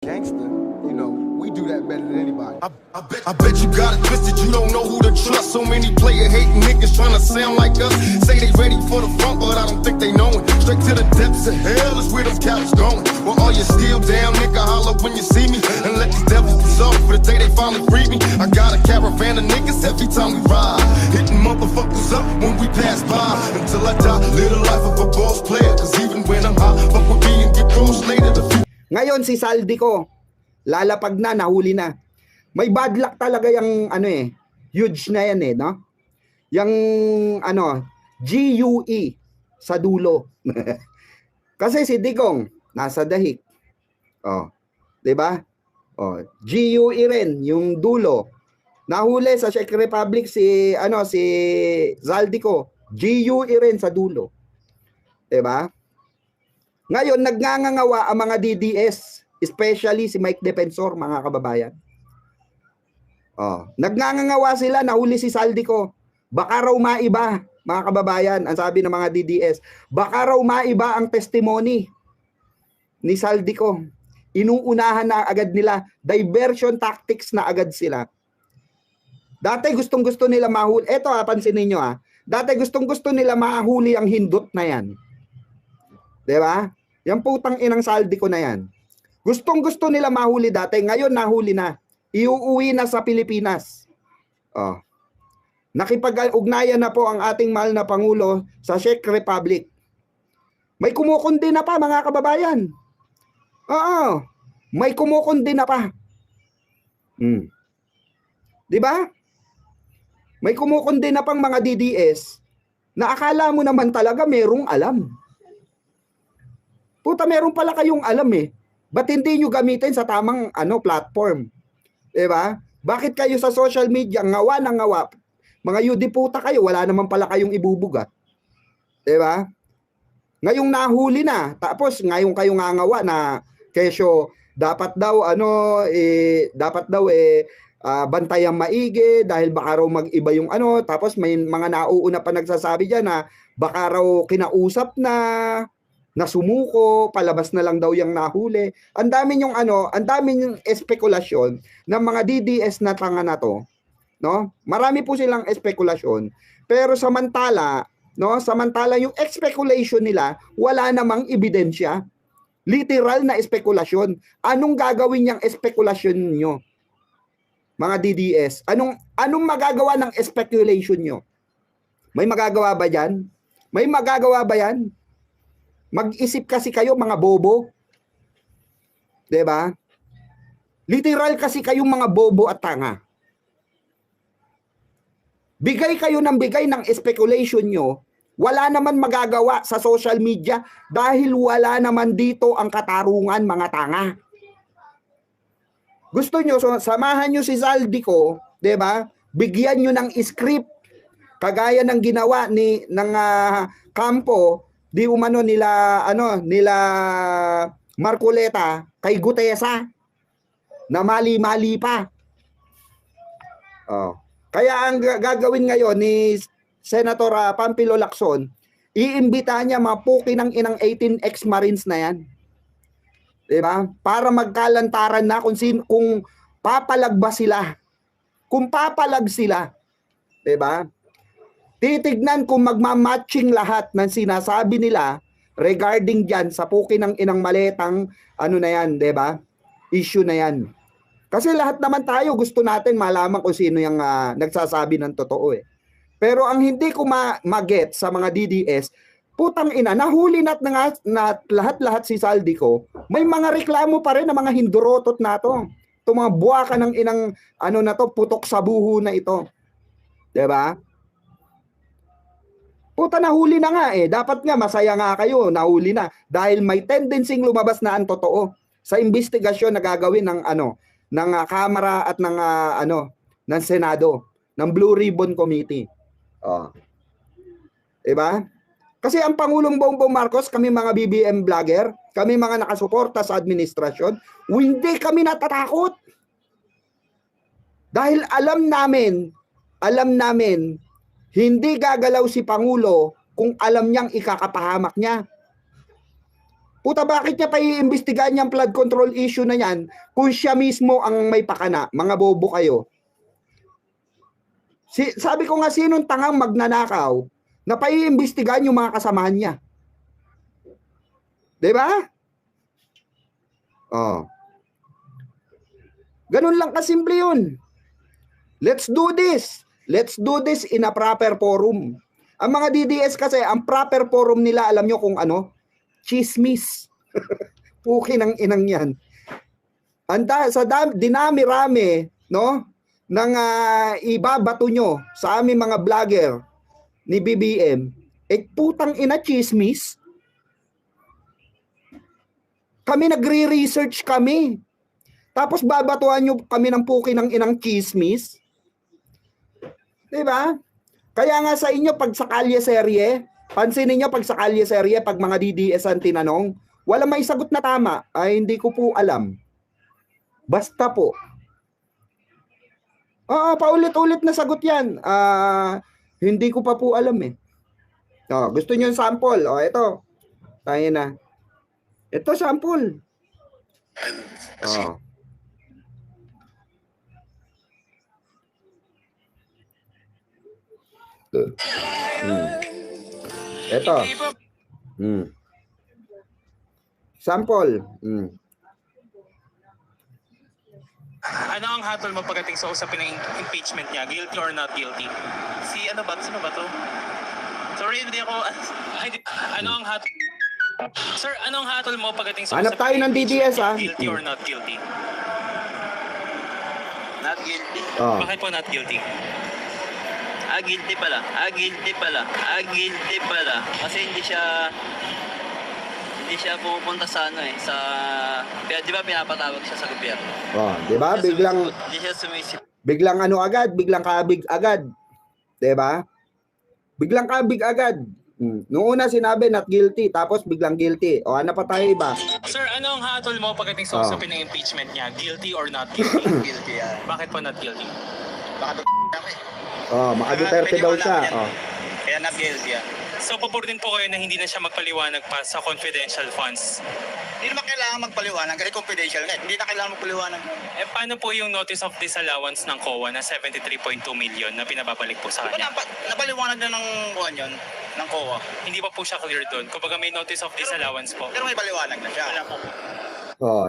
Gangster, you know, we do that better than anybody. I bet you got it twisted, you don't know who to trust. So many player hating niggas trying to sound like us. Say they ready for the front, but I don't think they know it. Straight to the depths of hell is where them cowards going. Well, all you still down, nigga, holler when you see me. And let these devils dissolve for the day they finally free me. I got a caravan of niggas every time we ride. Hitting motherfuckers up when we pass by. Until I die, live the life of a boss player. Cause even when I'm high, fuck with me and get crossed later. Ngayon si Saldico, lalapag na, nahuli na. May bad luck talaga yung huge na yan no? Yung GUE sa dulo. Kasi si Digong nasa dahik. Oh, 'di ba? Oh, GUE rin yung dulo. Nahuli sa Czech Republic si Saldico, GUE rin sa dulo. 'Di ba? Ngayon, nagngangawa ang mga DDS, especially si Mike Defensor, mga kababayan. Nagngangawa sila, nahuli si Saldico. Baka raw maiba, mga kababayan, ang sabi ng mga DDS. Baka raw maiba ang testimony ni Saldico. Inuunahan na agad nila. Diversion tactics na agad sila. Dati gustong-gusto nila mahuli. Eto, pansinin nyo Dati gustong-gusto nila mahuli ang hindot na yan. Diba? Yung putang inang Saldico na yan. Gustong-gusto nila mahuli dati. Ngayon nahuli na. Iuuwi na sa Pilipinas. Nakipag-ugnayan na po ang ating mahal na Pangulo sa Czech Republic. May kumukundi na pa, mga kababayan. May kumukundi na pa. Diba? May kumukundi na pang mga DDS na akala mo naman talaga merong alam. Puta, meron pala kayong alam Ba't hindi nyo gamitin sa tamang platform? Diba? Bakit kayo sa social media ngawa ng ngawa? Mga yudiputa kayo, wala naman pala kayong ibubugat. Diba? Ngayong nahuli na, tapos ngayon kayo ngangawa na kesyo dapat daw bantayang maigi dahil baka raw mag-iba yung tapos may mga nauuna pa nagsasabi diyan na baka raw kinausap na sumuko, palabas na lang daw yung nahuli. Ang dami yung espekulasyon ng mga DDS na tanga na to, no? Marami po silang espekulasyon, pero samantala yung speculation nila wala namang ebidensya. Literal na espekulasyon. Anong gagawin niyang espekulasyon niyo? Mga DDS, anong magagawa ng speculation niyo? May magagawa ba diyan? May magagawa ba yan? Mag-isip kasi kayo, mga bobo. 'Di ba? Literal kasi kayong mga bobo at tanga. Bigay kayo ng bigay ng speculation nyo, wala naman magagawa sa social media dahil wala naman dito ang katarungan, mga tanga. Gusto nyo, samahan nyo si Saldico, 'di ba? Bigyan nyo ng script kagaya ng ginawa ng Campo, di umano nila Marcoleta kay Gutesa na mali-mali pa. Kaya ang gagawin ngayon ni Senator Pampilo Lacson, iimbita niya mga puki ng inang 18 ex-Marines na yan. 'Di ba? Para magkalantaran na kung papalag ba sila. Kung papalag sila, 'di ba? Titignan kung magma-matching lahat ng sinasabi nila regarding diyan sa puki ng inang maletang na yan, 'di ba? Issue na yan. Kasi lahat naman tayo gusto natin malaman kung sino yung nagsasabi ng totoo Pero ang hindi ko ma-get sa mga DDS, putang ina, nahuli na lahat-lahat si Saldico, may mga reklamo pa rin ng mga hindurotot na to. Itong mga buwaka ng inang putok sa buho na ito. 'Di ba? Puta, nahuli na nga Dapat nga masaya nga kayo, nahuli na. Dahil may tendency lumabas na ang totoo sa investigasyon na gagawin ng Kamara at ng Senado, ng Blue Ribbon Committee. Diba? Kasi ang Pangulong Bongbong Marcos, kami mga BBM vlogger, kami mga nakasuporta sa administrasyon, hindi kami natatakot. Dahil alam namin, hindi gagalaw si Pangulo kung alam niyang ikakapahamak niya. Puta, bakit niya pa iimbestigahan yung flood control issue na yan kung siya mismo ang may pakana? Mga bobo kayo. Sabi ko nga, sinong tangang magnanakaw na paiimbestigahan yung mga kasamahan niya? Diba? Oh. Ganun lang kasimple yun. Let's do this. Let's do this in a proper forum. Ang mga DDS kasi, ang proper forum nila, alam nyo kung ano? Chismis. Puki ng inang yan. Dinami-rami, no? Nang ibabato nyo sa aming mga vlogger ni BBM, putang ina chismis. Kami nagre-research kami. Tapos babatuhan nyo kami ng puki ng inang chismis. Diba? Kaya nga sa inyo, pag sa kalye serye, pansinin nyo pag sa kalye serye, pag mga DDS ang tinanong, wala may sagot na tama. Ay, hindi ko po alam. Basta po. Paulit-ulit na sagot yan. Hindi ko pa po alam eh. Gusto nyo yung sample? Ito. Tayo na. Ito, sample. Ito. Sample. Ano ang hatol mo pagdating sa usapin ng impeachment niya? Guilty or not guilty? Sino ba to? Sorry, hindi ako... Ano ang hatol... Sir, ano ang hatol mo pagdating sa Hanap tayo ng DDS, ha? Guilty or not guilty? Not guilty. Bakit po not guilty? Guilty pala. Kasi hindi siya pumupunta sa sa di ba pinapatawag siya sa gobyerno? Di ba? Hindi siya sumisip. Biglang biglang kabig agad. Di ba? Biglang kabig agad. Noong una sinabi not guilty, tapos biglang guilty. Ano pa tayo iba? Sir, ano ang hatol mo pagdating sa usapin ng impeachment niya? Guilty or not guilty? Guilty yan. Bakit po not guilty? Baka kami. Maka-Duterte daw siya. Kaya not guilty yan. So, pabor din po kayo na hindi na siya magpaliwanag pa sa confidential funds. Hindi naman kailangan magpaliwanag kasi confidential nga. Hindi na kailangan magpaliwanag. Paano po yung notice of disallowance ng COA na 73.2 million na pinababalik po sa kanya? Napaliwanag na ng buwan yun, ng COA. Hindi pa po siya clear doon. Kumbaga may notice of disallowance po. Pero may paliwanag na siya. Wala po.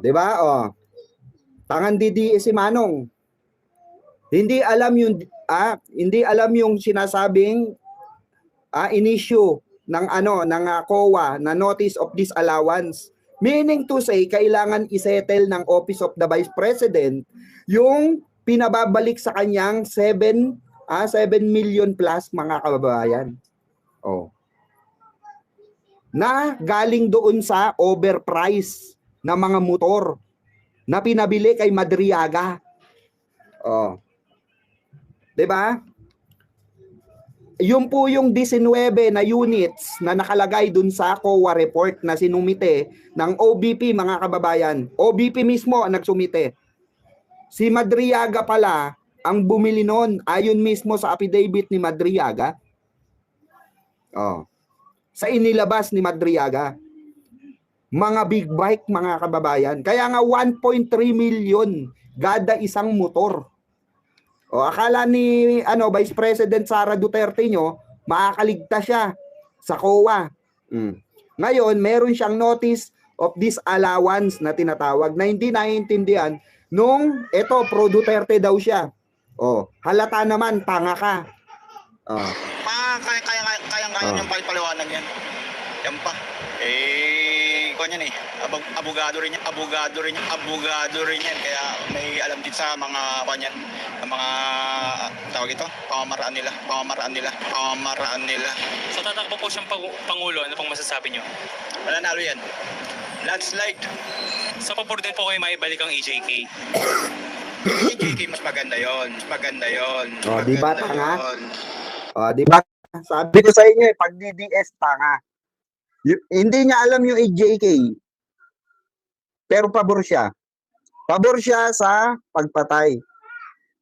Di ba? Tangan DDS si Manong. Hindi alam yung sinasabing in-issue ng COA na notice of disallowance. Meaning to say, kailangan isettle ng Office of the Vice President yung pinababalik sa kanyang 7 million plus mga kababayan. Na galing doon sa overprice na mga motor na pinabili kay Madriaga. 'Di ba? Yun po yung 19 na units na nakalagay dun sa COA report na sinumite ng OBP, mga kababayan. OBP mismo ang nagsumite. Si Madriaga pala ang bumili noon ayon mismo sa affidavit ni Madriaga. Sa inilabas ni Madriaga. Mga big bike, mga kababayan. Kaya nga 1.3 million kada isang motor. Akala ni Vice President Sara Duterte nyo, makakaligtas siya sa COA. Ngayon, meron siyang notice of disallowance na tinatawag na hindi naiintindihan nung pro Duterte daw siya. Halata naman, tanga ka. Kaya yung paliwanag yan. Yan pa. Yan abogado rin yan. Kaya may alam din sa mga kanyan, mga tawag ito, pamamaraan nila. So tatakbo po siyang Pangulo, ano pong masasabi niyo? Mananalo yan. Landslide. So pabor din po kayo maibalik ang EJK. EJK mas maganda yon. Di ba tanga? Di ba? Sabi ko sa inyo, pag DDS tanga. Hindi niya alam yung EJK. Pero pabor siya. Pabor siya sa pagpatay.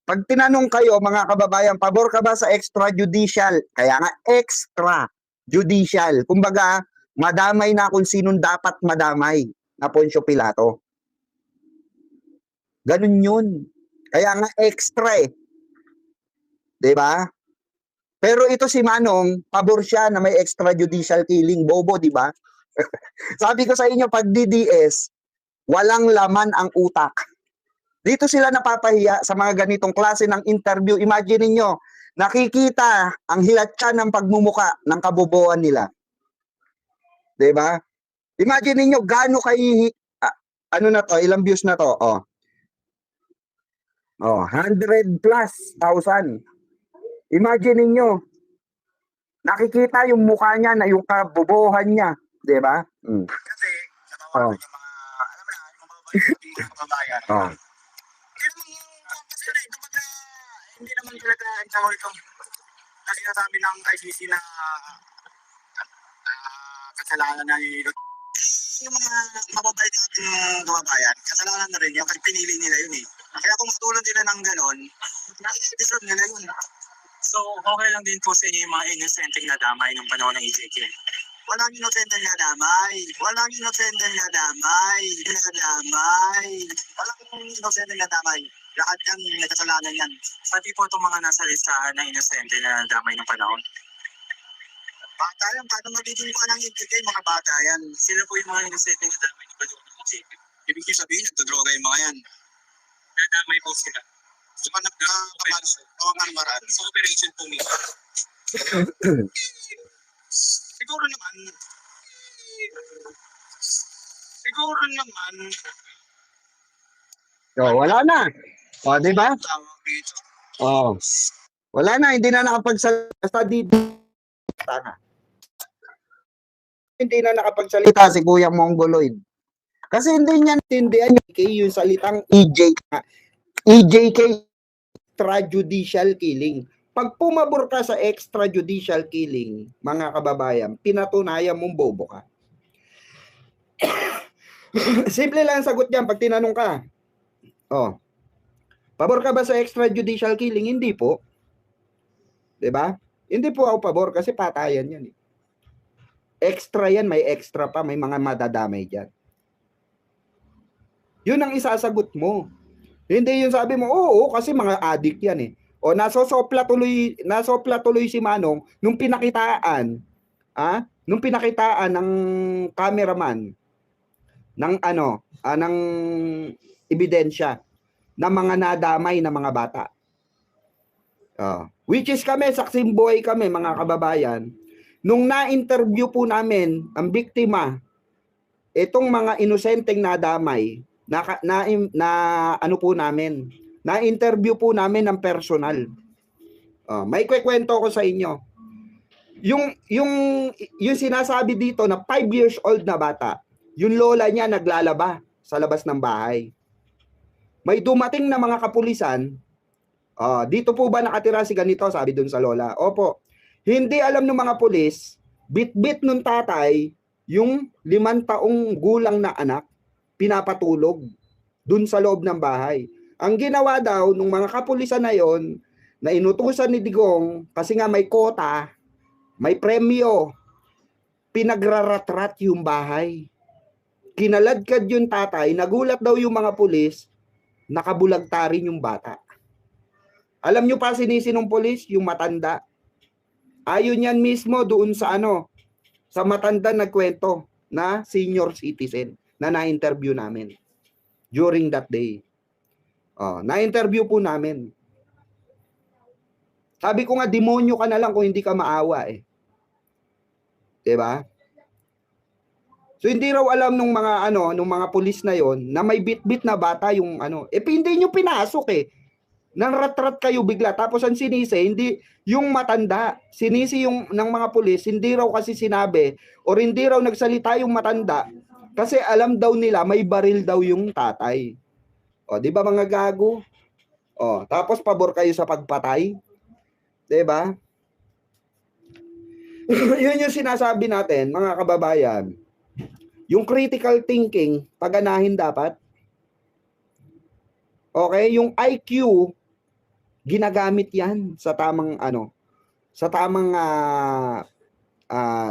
Pag tinanong kayo, mga kababayan, pabor ka ba sa extrajudicial? Kaya nga, extrajudicial. Kumbaga, madamay na kung sinong dapat madamay na Poncio Pilato. Ganun yun. Kaya nga extra eh. 'Di ba? Pero ito si Manong, pabor siya na may extrajudicial killing. Bobo, 'di ba? Sabi ko sa inyo, pag DDS, walang laman ang utak. Dito sila napapahiya sa mga ganitong klase ng interview. Imagine niyo, nakikita ang hilatsa ng pagmumuka ng kabobohan nila. 'Di ba? Imagine niyo gaano kay ano na to, ilang views na to? Oh. 100 plus thousand. Imagine niyo, nakikita yung mukha niya na yung kabobohan niya, 'di ba? Kasi, sa mga, alam mo na, yung mga kababayan. Hindi naman talaga ang tawag ito. Kasi nasabi ng ICC na kasalanan na yung mga mababait natin kababayan, kasalanan na rin yun kasi pinili nila yun eh. Kaya kung matulad nila ng ganon, deserve nila yun. So, okay lang din po sa inyo yung mga innocenteng nadamay ng panahon ng EJK. Walang inosente na damay. Walang inosente na damay. Walang inosente na damay. Lahat yan, may kasalanan yan. Pati po itong mga nasa listahan na inosente na nadamay ng panahon. Bata yan, paano magiging ko ng EJK, mga bata yan. Sila po yung mga inosenteng nadamay ng panahon ng EJK. Ibig niyo sabihin, nagdodroga yung mga yan. Nadamay po sila. Sumanap na maraan. Sa operation po mismo. Siguro naman, Wala na. Di ba? tawag dito. Wala na, hindi na nakapagsalita dito. Hindi na nakapagsalita si Kuya Mongoloid. Kasi hindi niya natindihan yung salitang EJK, extrajudicial killing. Pag pumabor ka sa extrajudicial killing, mga kababayan, pinatunayan mong bobo ka. Simple lang ang sagot niyan pag tinanong ka. Pabor ka ba sa extrajudicial killing? Hindi po. 'Di ba? Hindi po ako pabor kasi patayan 'yan eh. Extra 'yan, may extra pa, may mga madadamay diyan. 'Yun ang isasagot mo. Hindi yung sabi mo, oo, kasi mga addict 'yan eh. Nasosopla tuloy si Manong nung pinakitaan ng cameraman ng ng ebidensya ng mga nadamay na mga bata. Which is kami, saksing buhay kami mga kababayan, nung na-interview po namin ang biktima, itong mga inosenteng nadamay, na-interview po namin ng personal. May kwekwento ko sa inyo. Yung sinasabi dito na 5 years old na bata, yung lola niya naglalaba sa labas ng bahay. May dumating na mga kapulisan, dito po ba nakatira si ganito? Sabi dun sa lola. Opo. Hindi alam ng mga pulis, bit-bit nung tatay, yung 5 taong gulang na anak, pinapatulog dun sa loob ng bahay. Ang ginawa daw nung mga kapulisan na yon, na inutusan ni Digong, kasi nga may kota, may premyo, pinagraratrat yung bahay. Kinaladkad yung tatay, nagulat daw yung mga pulis, nakabulagta rin yung bata. Alam nyo pa sinisi ng pulis? Yung matanda. Ayon yan mismo doon sa sa matanda nagkwento na senior citizen na na-interview namin during that day. Na-interview po namin. Sabi ko nga, demonyo ka na lang kung hindi ka maawa eh. 'Di ba? So hindi raw alam nung mga pulis na yon na may bit-bit na bata yung hindi nyo pinasok eh. Nanratrat kayo bigla, tapos ang sinisi hindi yung matanda, sinisi yung ng mga pulis, hindi raw kasi sinabi or hindi raw nagsalita yung matanda kasi alam daw nila may baril daw yung tatay. Di ba mga gago? Tapos pabor kayo sa pagpatay. 'Di ba? Yun yung sinasabi natin, mga kababayan. Yung critical thinking, paganahin dapat. Okay, yung IQ ginagamit 'yan sa tamang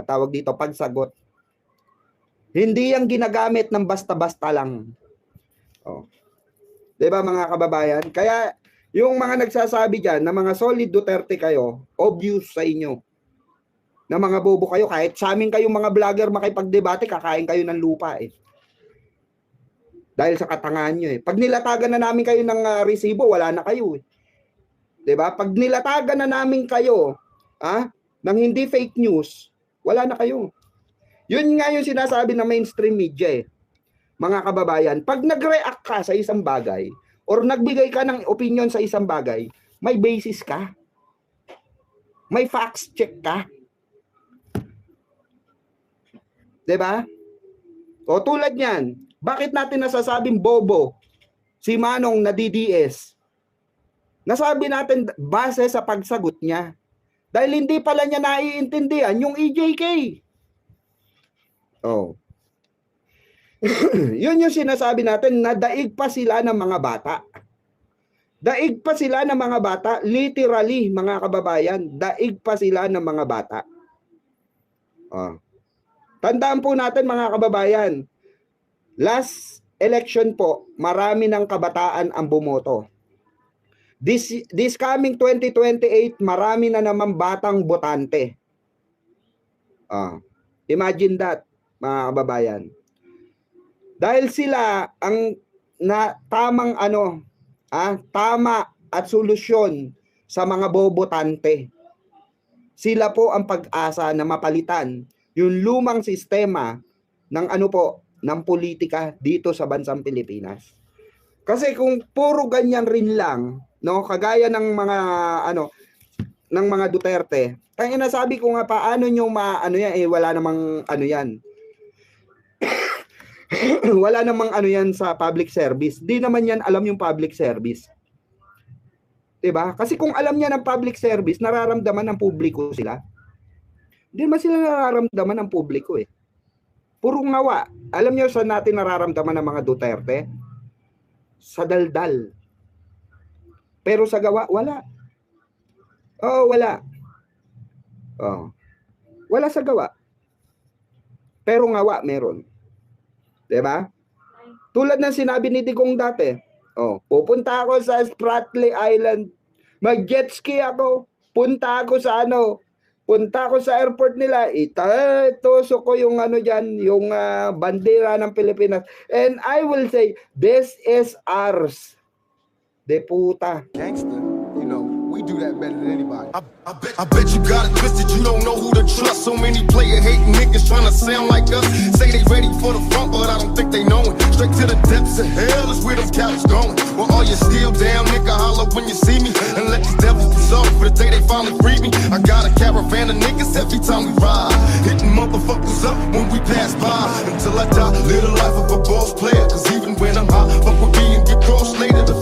tawag dito pagsagot. Hindi yan ginagamit ng basta-basta lang. Oh. 'Di ba mga kababayan? Kaya yung mga nagsasabi diyan na mga solid Duterte kayo, obvious sa inyo. Na mga bobo kayo, kahit sa amin kayong mga vlogger makipagdebate, kakain kayo ng lupa eh. Dahil sa katangahan nyo eh. Pag nilatagan na namin kayo ng resibo, wala na kayo eh. 'Di ba? Pag nilatagan na namin kayo, ng hindi fake news, wala na kayo. Yun nga yung sinasabi ng mainstream media eh. Mga kababayan, pag nag-react ka sa isang bagay, or nagbigay ka ng opinion sa isang bagay, may basis ka. May facts check ka. 'Di ba? O tulad niyan, bakit natin nasasabing bobo si Manong na DDS? Nasabi natin base sa pagsagot niya. Dahil hindi pala niya naiintindihan yung EJK. Oh. Yun yung sinasabi natin na daig pa sila ng mga bata. Daig pa sila ng mga bata, literally mga kababayan, daig pa sila ng mga bata. Oh. Tandaan po natin mga kababayan, last election po, marami ng kabataan ang bumoto. This coming 2028, marami na naman batang botante. Imagine that, mga kababayan. Dahil sila ang tamang tama at solusyon sa mga bobotante. Sila po ang pag-asa na mapalitan yung lumang sistema ng ng politika dito sa bansang Pilipinas. Kasi kung puro ganyan rin lang, no, kagaya ng mga ng mga Duterte, kaya nasabi ko nga paano nyo wala namang yan. Wala namang yan sa public service. Di naman yan alam yung public service. 'Di ba? Kasi kung alam niya ng public service, nararamdaman ng publiko sila. Hindi naman sila nararamdaman ng publiko eh. Puro ngawa. Alam niyo saan natin nararamdaman ng mga Duterte? Sa daldal. Pero sa gawa, wala. Wala. Wala sa gawa. Pero ngawa, meron. 'Di ba? Tulad ng sinabi ni Digong dati. Pupunta ako sa Spratly Island. Mag-jet ski ako. Punta ako sa airport nila. Ituso ko yung yung bandera ng Pilipinas. And I will say, this is ours. De puta. Gangster, you know, we do that better than anybody. I bet you got it twisted, you don't know who to trust. So many player hating niggas trying to sound like us. Say they ready for the front, but I don't think they know it. Straight to the depths of hell is where them cowards going. Well, all you still down, nigga, holler when you see me. And let these devils be sorry for the day they finally free me. I got a caravan of niggas every time we ride. Hitting motherfuckers up when we pass by. Until I die, live the life of a boss player. Cause even when I'm high, fuck with me and get cross later. The